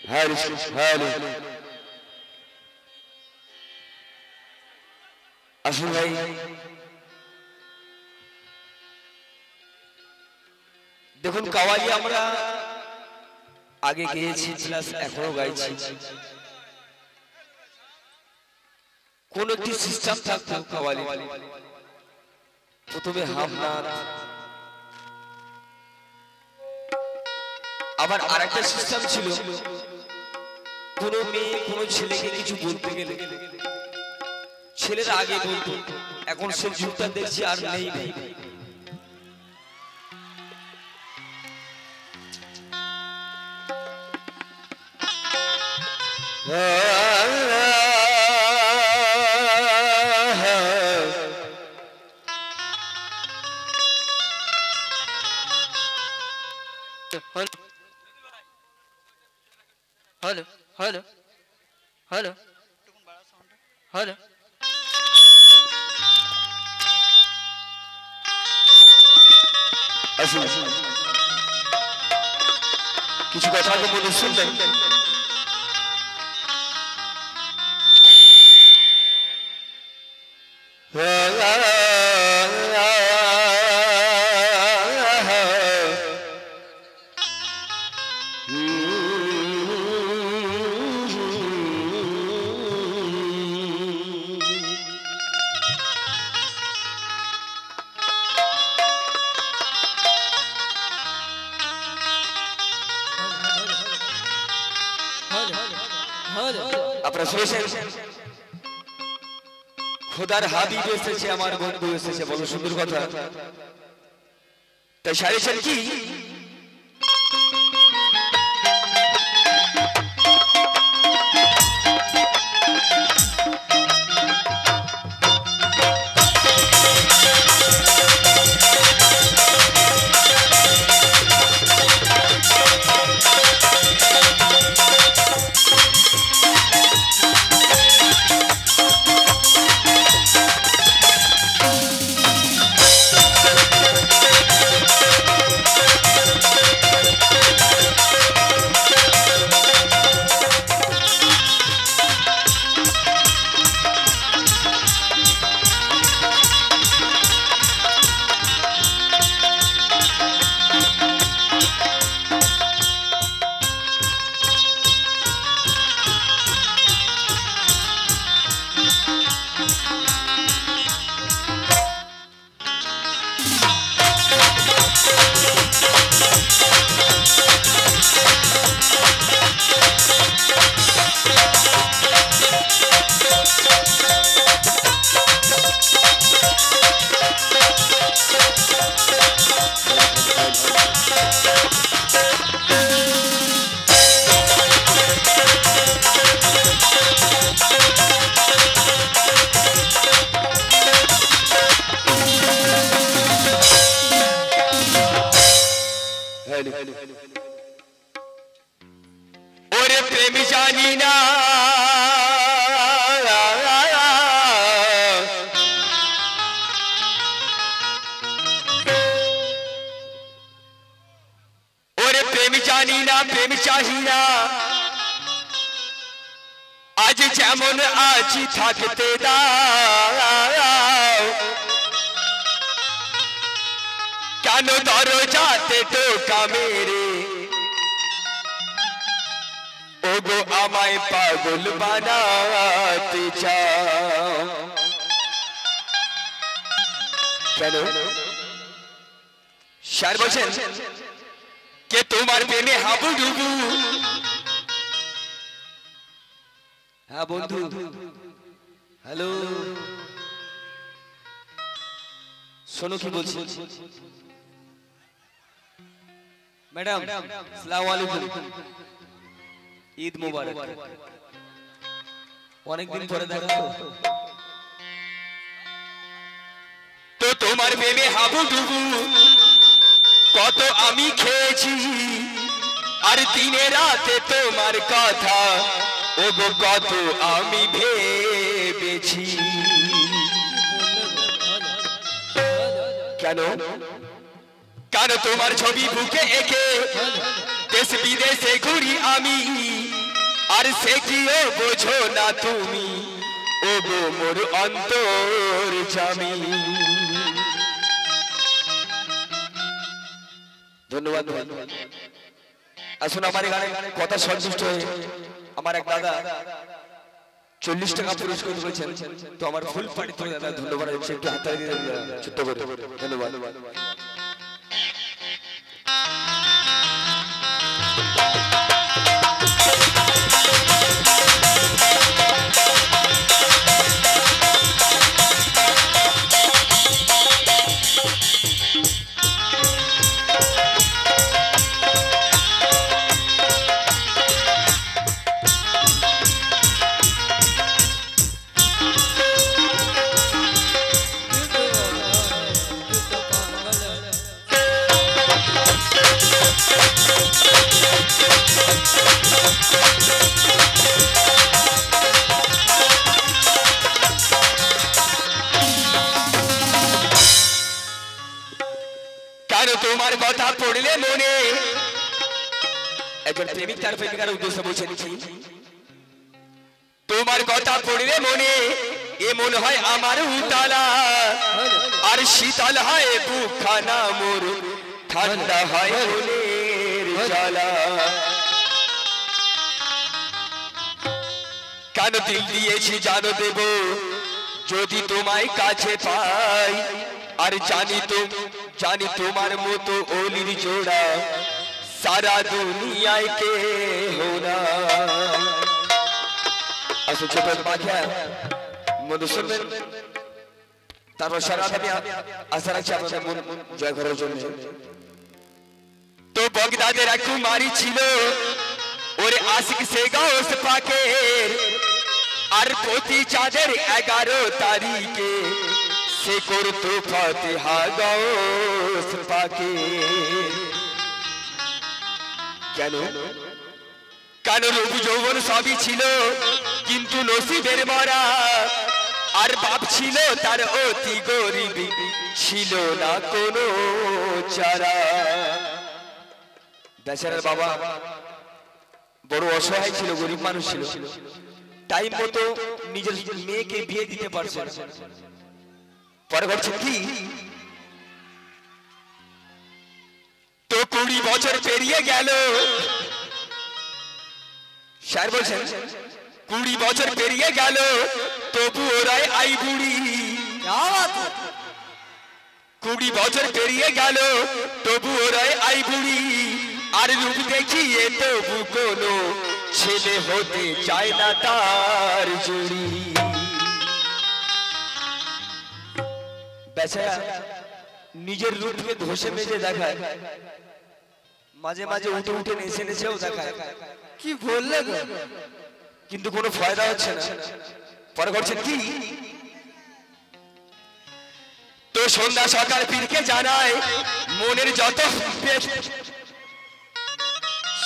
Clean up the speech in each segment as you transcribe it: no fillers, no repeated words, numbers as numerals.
Hello hello আসুন ভাই দেখুন কাওয়ালি আমরা আগে গেয়েছি প্লাস এখনো গাইছি কোন একটি সিস্টেম থাকতো কাওয়ালি প্রথমে হামনাথ আবার আরেকটা সিস্টেম ছিল কোন মেয়ে কোন ছেলেকে কিছু বলতে গেলে ছেলেরা আগে বলতো এখন সে যুগটা দেখছি আর নেই ভাই हेलो हेलो हेलो हेलो কিছু কথা বলে শুনবেন আপনারা শুনেছেন খোদার হাবিব এসেছে আমার বন্ধু এসেছে বড় সুন্দর কথা তাই সারেছেন কি ওরে প্রেম জানি না ওরে প্রেম জানি না প্রেম চাহি না আজ যেমন আছি থাকতে দাও কেন দরজাতে টোকা মেরে ওগো আমায় পাগল বানাতে চাও কেন স্যার বলছেন কে তোমার প্রেমে হাবুডুবু হ্যাঁ বন্ধু হ্যালো শোনো কি বলছি ম্যাডাম আসসালামু আলাইকুম ঈদ মোবারক অনেকদিন পরে দেখা তো তোমার প্রেমে হাবুডুবু কত আমি খেয়েছি আর দিনে রাতে তোমার কথা ওগো কত আমি ভেবেছি কেন কেন তোমার ছবি বুকে এঁকে দেশ বিদেশে ঘুরি আমি আর সে কিও বোঝো না তুমি ও গো মোর অন্তর জামি। ধন্যবাদ। আসুন আমার গানে কথা সন্তুষ্ট হয়ে আমার এক দাদা 40 টাকা পুরস্কার করেছেন, তো আমার ফুল পার্টি তো দাদা ধন্যবাদ, একটু হাততালি দিয়ে ছোট্ট করে ধন্যবাদ। তোমার কথা পড়লে মনে, একজন প্রেমিক তার প্রেমিকার উদ্দেশ্যে বলছে লিখি, তোমার কথা পড়লে মনে এ মনে হয় আমার উতালা, আর শীতল হয় বুকখানা মোর, ঠান্ডা হয় মনের জ্বালা। কেন দিল দিয়েছি জানো দেব যদি তোমায় কাছে পাই, আর জানি তোমার মতো অলির জোড়া সারা দুনিয়ায় কে হোনা। আসলে ছোট বাচ্চা মধু শুনবেন, তারপর সারা আমি আশা রাখছি আপনাদের মন জয় করার জন্য। তো বগদাদের এক কুমারী ছিল ওরে আশিক সে গাউস পাকের, আর প্রতি চাঁদের 11 তারিখে সে করতো ফাতিহা গাউস পাকে। কেন রূপ যৌবন সবই ছিল কিন্তু নসিবের মারা, আর বাপ ছিল তার অতি গরিব, ছিল না কোনো চারা। বেচারার বাবা বড় অসহায় ছিল, গরিব মানুষ ছিল, টাইম মতো নিজের মেয়েকে বিয়ে দিতে পারছে না। পরে ঘটছে কি, তো 20 বছর পেরিয়ে গেল, স্যার বলছেন 20 বছর পেরিয়ে গেল, তবু ওরাই আই বুড়ি। 20 বছর পেরিয়ে গেল, তবু ওরাই আই বুড়ি, আর রূপ দেখিয়ে তবু কোনো ছেলে হতে চায় না তার জুড়ি। বেচারা নিজের রূপকে ধসে মেজে দেখায়, মাঝে মাঝে উঠে উঠে নেচেও দেখায়, কি বললে কিন্তু কোনো ফায়দা হচ্ছে না। পরে করছেন কি, তো সন্ধ্যা সকাল পীরকে জানায় মনের যত,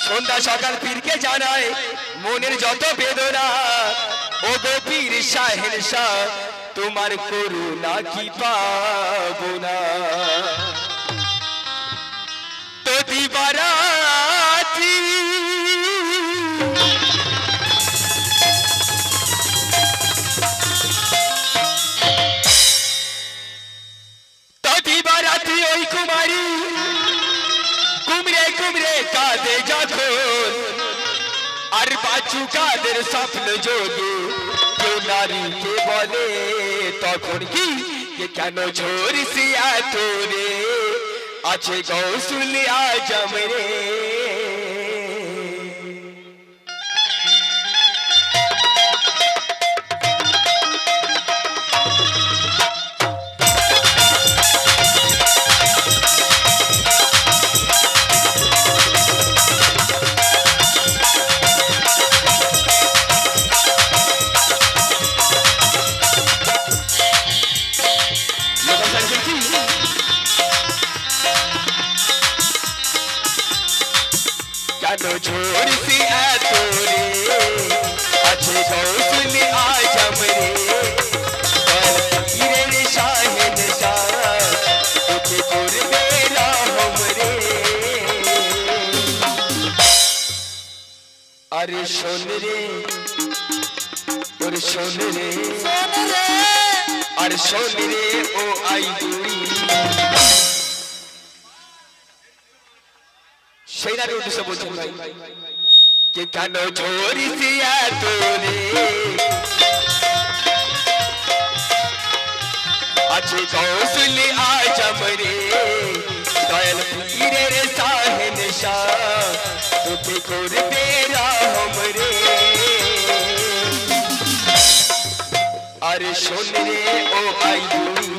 সন্ধ্যা সকাল পীরকে জানায় মনের যত বেদনা, ও গো পীর শাহের শাহ তোমার করুণা কি পাবো না। তো দিবারাত্রি ওই কুমারী কুমড়ে কুমড়ে কাঁদে যখন, আর বাচু কাদের স্বপ্ন যোগে কেউ নারীকে বলে তখন কি, কেন ঝরছি এত রে, আছে গৌসুল আজম রে। শোন রে ওরে শোন রে আর শোন রে ও আই বুড়ি সেই নারী উদ্দেশ্যে বলছেন ভাই কে কেন ঝরিস এত রে আছে কৌশলে আজম রে দয়াল পীরের শাহেনশাহ তোকে করবে রাম রে আরে শোন রে ও আই বুড়ি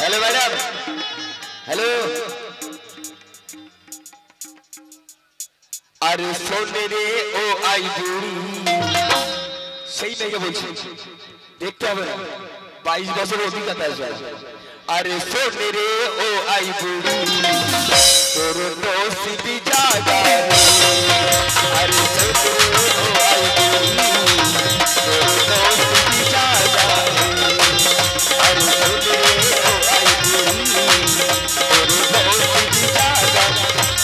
हेलो मैडम हेलो अरे सोने रे ओ आई बुड़ी सही नहीं क्या बोलছি देखते হবে 22 বছর অভিজ্ঞতা আছে अरे सोने रे ओ आई बुड़ी তোর নসিব জাগা রে अरे सोने रे ओ आई बुड़ी তোর নসিব জাগা রে अरे सोने रे ओ आई बुड़ी তোর নসিব জাগা अरे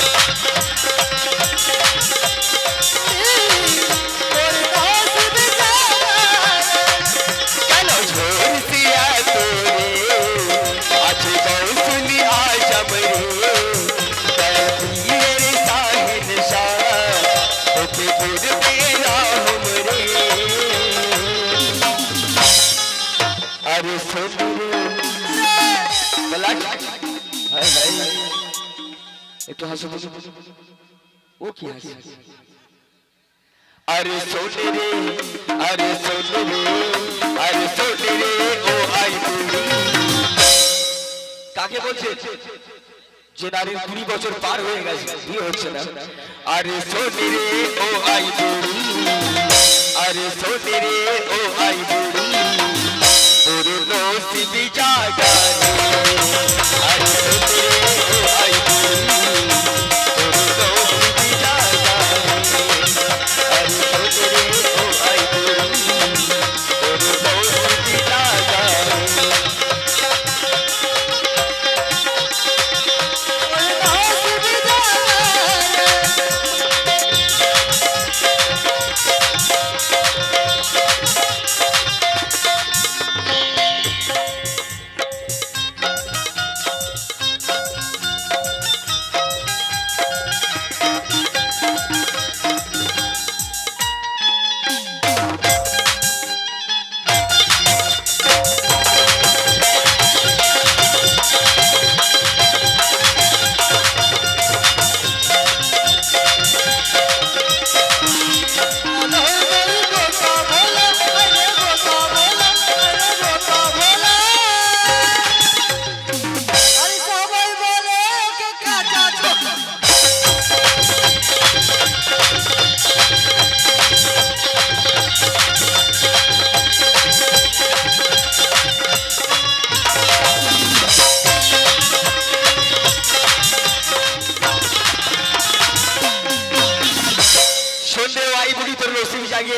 একটু হাসো ও কি হাসি अरे सोने रे अरे सोने रे अरे सोने रे ओ आई बुड़ी কাকে বলছে যে নারীর 20 বছর পার হয়ে গেছে বিয়ে হচ্ছে না अरे सोने रे ओ आई बुड़ी अरे सोने रे ओ आई बुड़ी তোর নসিব জাগা রে अरे सोने रे ओ आई बुड़ी তোর নসিব জাগা রে अरे सोने रे ओ आई बुड़ी তোর নসিব জাগা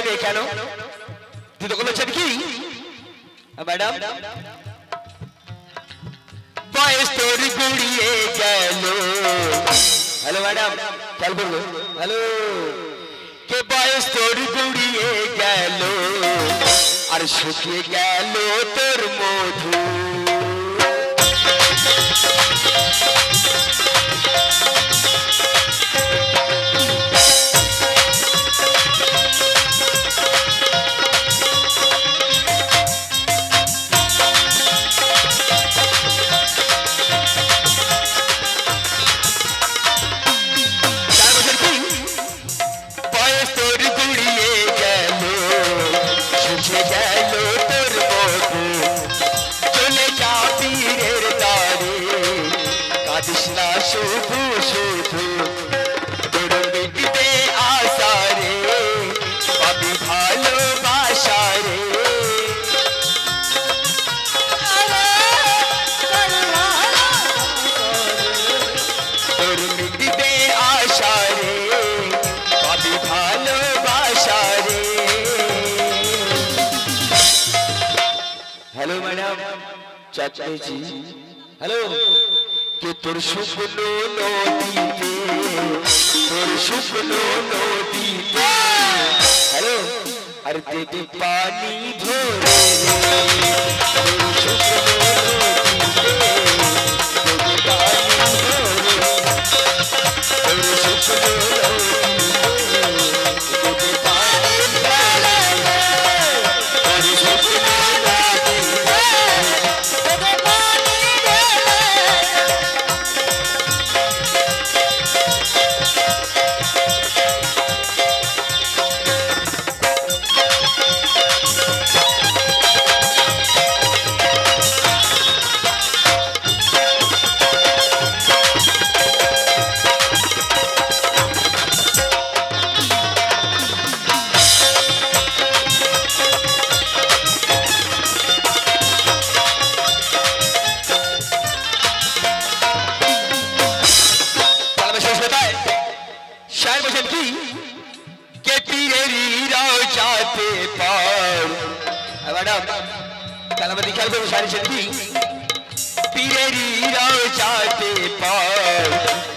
রে কেন তুই তো বলেছেন কি ম্যাডাম বয়স তোর গুড়িয়ে গেল হ্যালো ম্যাডাম খেয়াল করবো হ্যালো কে বয়স তোর গুড়িয়ে গেল আর শুকিয়ে গেল তোর মধু हेलो চাচ্ছি হ্যালো কে তোর শুকনো নদীতে তোর শুকনো নদীতে হ্যালো আর দেবে পানি ভরে তোর শুকনো নদীতে দেবে পানি ভরে তোর শুকনো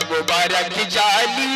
मुबारक जाली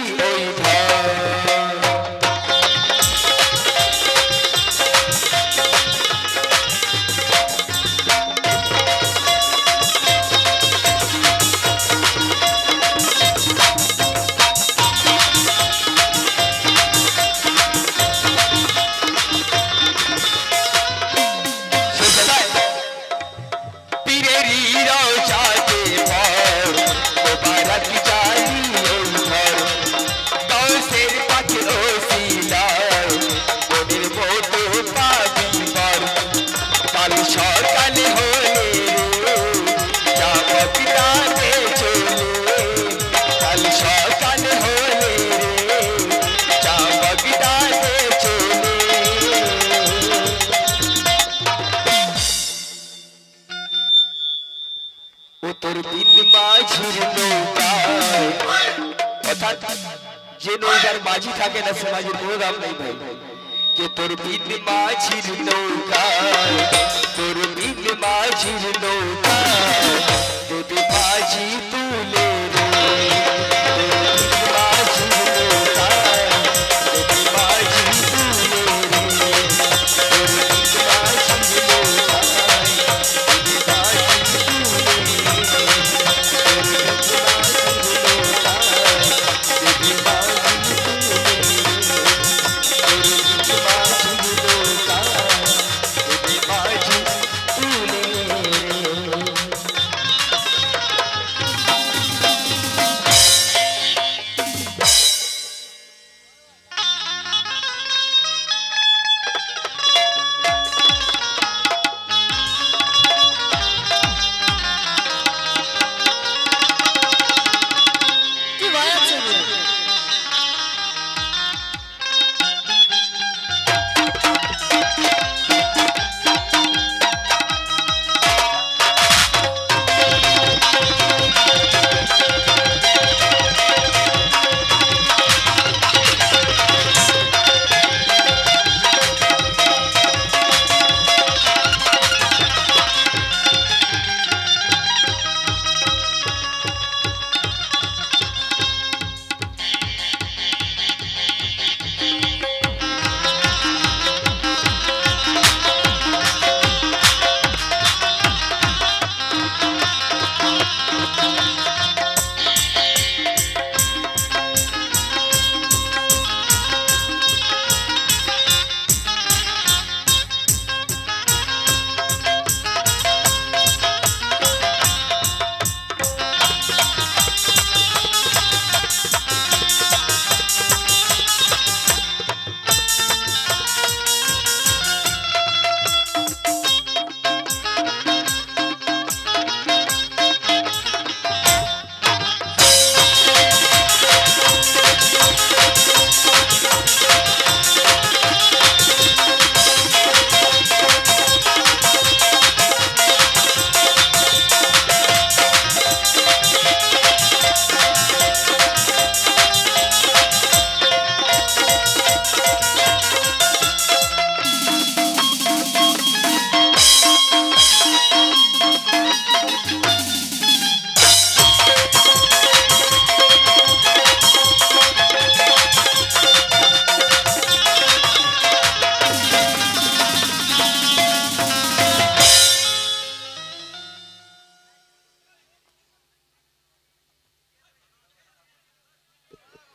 যে নৌকার মাঝি থাকে না সে মাঝির কোনো দাম নেই ভাই কে তোর বিন মাঝির নৌকা তোর বিন মাঝির নৌকা দেবে মাঝি তুলে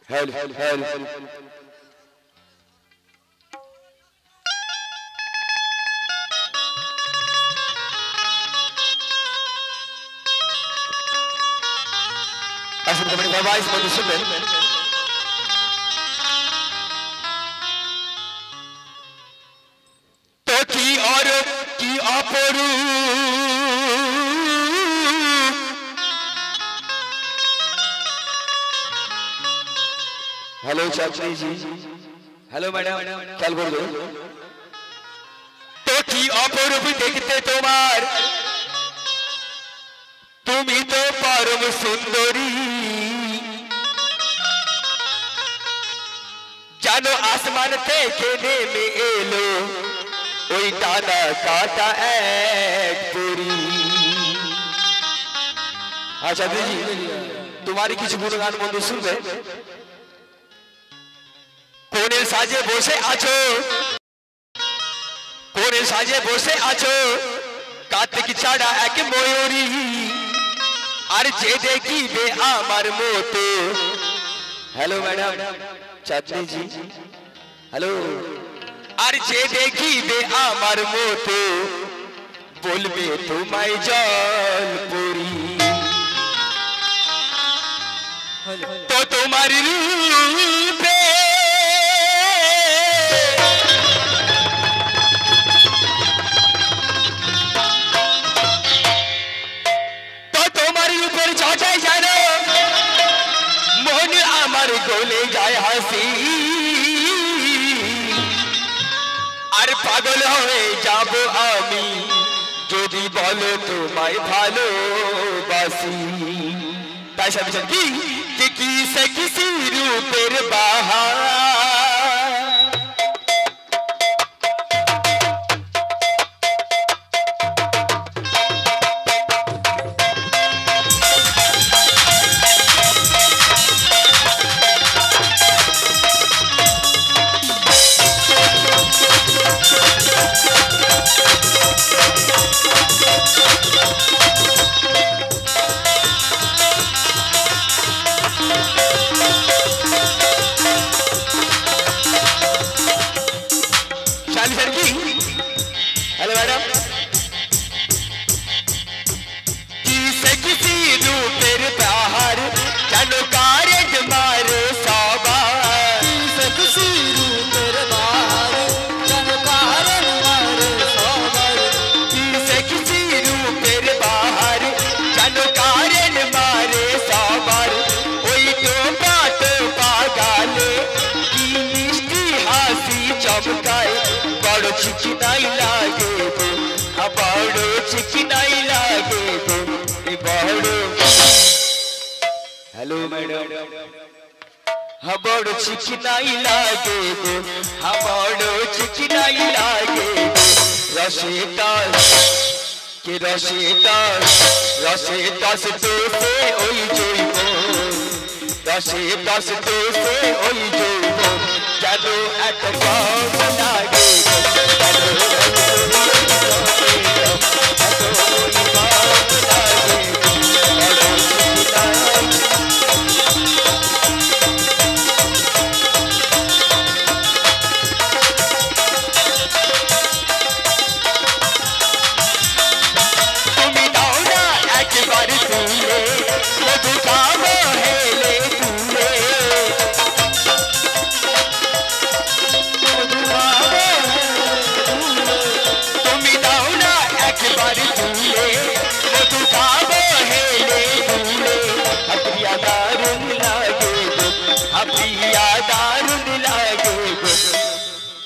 हेल हेल আসুন কমিটি ফরমাইশ বন্ধু শুনবেন। তো কি আর কি অপরূপ हेलो चाची जी हेलो मैडम ख्याल कर दो तो की अपरूप देखते तुम्हार तुम ही तो परम सुंदरी जानो आसमान থেকে নেমে এলো ওই টানা কাটা এক পুরি আচ্ছা দিদি तुम्हारी কিছু গুণগান বন্ধু শুনবে কোনে সাজে বসে আছো কোনে সাজে বসে আছো কার্তিক ছাড়া এক ময়ূরী আর যে দেখিবে আমার মতো हेलो मैडम चाची जी हेलो আর যে দেখিবে আমার মতো বলবে তোমায় জলপুরি তো তোমার রূপে চটাই জানো মন আমার গলে যায় হাসি আর পাগল হয়ে যাব আমি যদি বলো তোমায় ভালোবাসি তাই সাথে কি কি সে কিসি রূপের বাহার हेलो मैडम किसे किसी रूपेर बाहर जानो कारज मारे सवार किसे किसी रूपेर बाहर जानो कारज मारे सवार किसे किसी रूपेर बाहर जानो कारज मारे सवार ओई टोपा गाले की मिष्टी हासी चमकाए बड़ो चिकनाई लागे तो बड़ो चिकनाई लागे तो बड़ो हेलो मैडम हाँ बड़ो चिकनाई लागे तो हाँ बड़ो चिकनाई लागे रसे दस तो से ओई जोइबो रसे दस तो से ओई जोइबो जानो एक बात लागे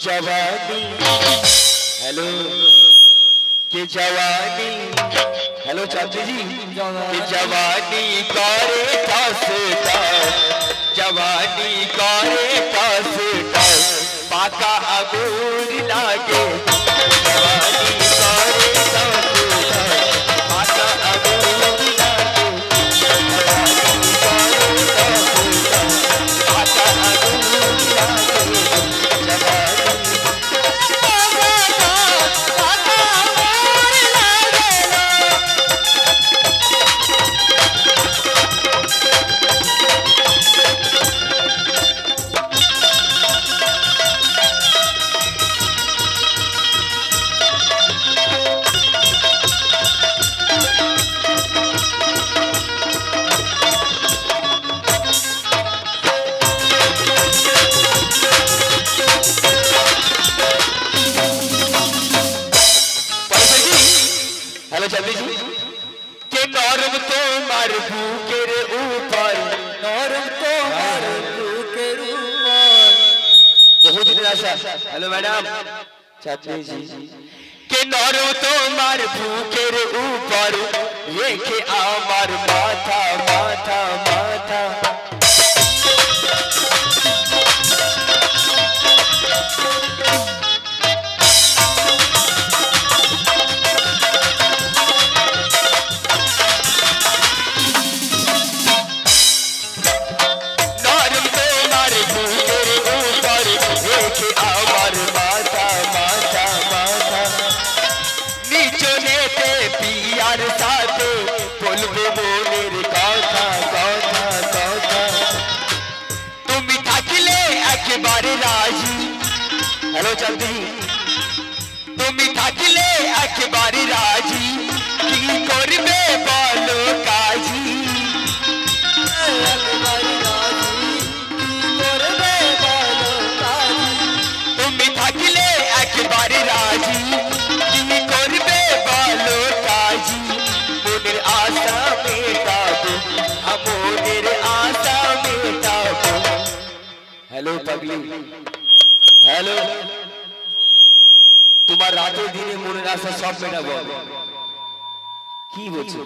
जवानी हेलो के जवानी हेलो चाची जी के जवानी करे फसता जवानी करे फसता पाका अबूर लागे जवानी करे फसता पाका अबूर लागे जवानी करे फसता पाका अबूर लागे हेलो मैडम चाची जी के नरो তোমার বুকের উপর রেখে আমার মাথা মাথা মাথা हेलो चलती তুমি থাকলে একবারে রাজি কি করবে বলো কাজী একবারে রাজি কি করবে বলো কাজী তুমি থাকলে একবারে রাজি কি করবে বলো কাজী মনের আশা মেটাবো আমনের আশা মেটাবো हेलो पगली हेलो তোমার রাতে দিনে মনের আশা সব মেটাবো কি বলছো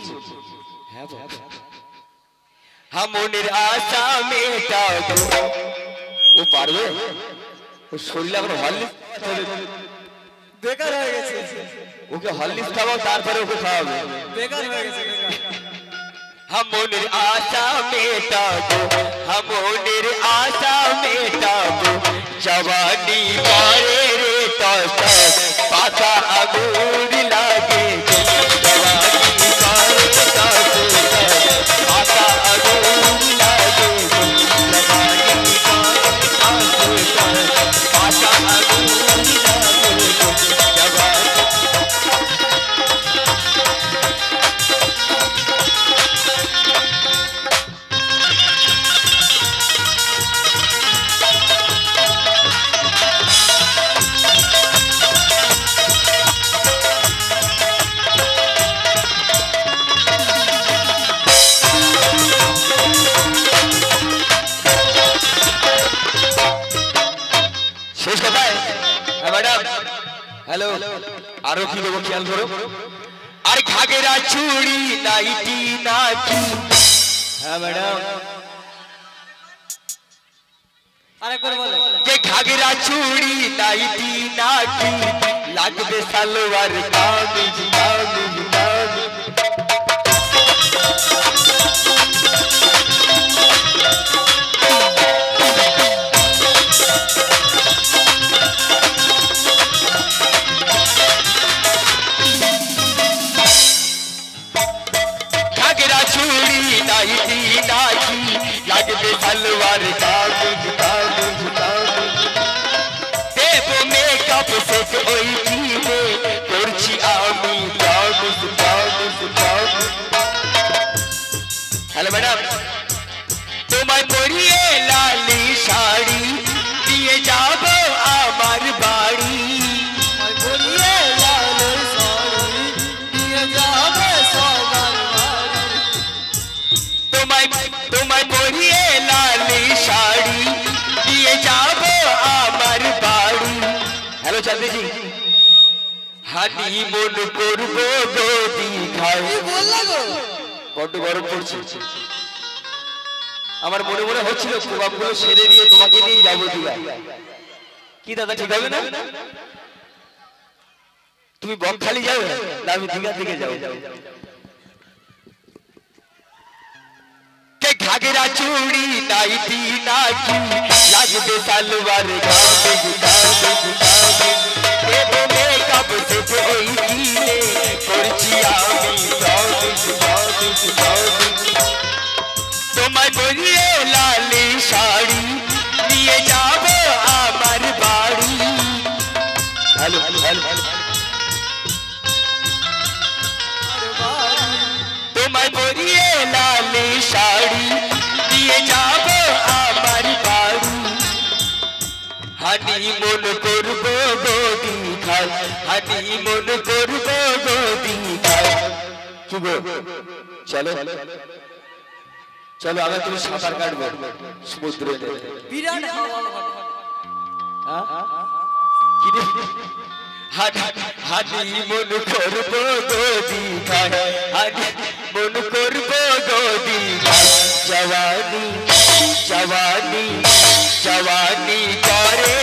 হ্যাঁ মনের আশা মেটাবো ও পারবে ও শরীর এখন হরলিক্স বেকার হয়ে গেছে ওকে হরলিক্স খাওয়াও তারপরে ওকে খাওয়াবে বেকার হয়ে গেছে মনের আশা মেটাবো মনের আশা মেটাবো जवानी मारे रे तो पाता अगूर लागे जवानी मारे तो पाता अगूर लागे जवानी मारे तो पाता अगूर लागे जवानी हेलो आरो की देबो ख्याल करो আর ঘাগরা চুড়ি নাইটি নাকি হ্যাঁ ম্যাডাম আরেকবার বলো যে ঘাগরা চুড়ি নাইটি নাকি লাগবে সালোয়ার কামিজ কামিজ কামিজ লাগবে সালোয়ার কামিজ কামিজ কামিজ দেবো মেকআপ সেট ওই দিনে করছি আমি কামিজ কামিজ কামিজ হ্যালো ম্যাডাম তোমায় পরিয়ে লালি শাড়ি দিয়ে যাব আমার বাড়ি তোমায় পরিয়ে লালি শাড়ি দিয়ে যাব সবার বাড়ি তোমায় পরিয়ে লালি শাড়ি দিয়ে যাব আমার বাড়ি হ্যালো চাঁদনি জি হানি মন করব গদি খাই বললা গো বড় গরম পড়ছে আমার মনে মনে হচ্ছিল প্রভাবগুলো সেরে নিয়ে তোমাকে নিয়ে যাবো দিঘা কি দাদা ঠিক হবে না তুমি বকখালি যাবে না আমি দিঘা থেকে যাবো घाघरा चूड़ी नाइटी नाकी लागबे सालवार कामिज कामिज कामिज देबो मेकअप सेट ओई दिने करছি আমি কামিজ কামিজ কামিজ তোমায় পরিয়ে লালি শাড়ি নিয়ে যাব আমার বাড়ি हेलो हेलो তোমায় পরিয়ে লালি শাড়ি দিয়ে যাব আমার বাড়ি হানি মন করব গদি খাই হানি মন করব গদি খাই কি গো চলো চলো আগে তুমি সাঁতার কাটবো সমুদ্রে বিরাট হাওয়া হানি মন করবো গদি হানি মন করবো গদি জওয়ানি জওয়ানি জওয়ানি করে